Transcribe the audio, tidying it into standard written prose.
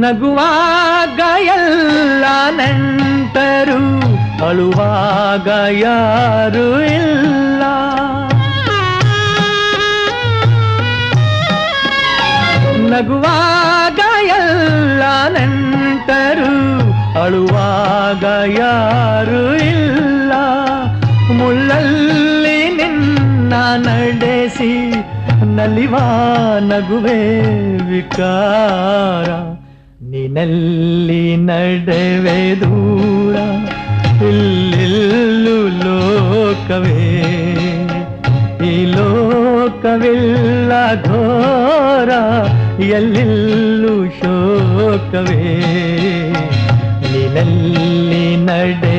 ನಗುವಾಗ ಎಲ್ಲ ನೆಂಟರು, ಅಳುವಾಗ ಯಾರು ಇಲ್ಲ. ನಗುವಾಗ ಎಲ್ಲ ನೆಂಟರು, ಅಳುವಾಗ ಯಾರು ಇಲ್ಲ. ಮುಳ್ಳಲ್ಲಿ ನಿನ್ನ ನಡೆಸಿ ನಲಿವ ನಗುವೆ ವಿಕಾರ. ನೀನಲ್ಲಿ ನಡೆವೆ ದೂರ, ಇಲ್ಲಿಲ್ಲು ಲೋಕವೇ. ಈ ಲೋಕವಿಲ್ಲ ಘೋರ, ಎಲ್ಲಿಲ್ಲು ಶೋಕವೇ. ನೀನಲ್ಲಿ ನಡೆ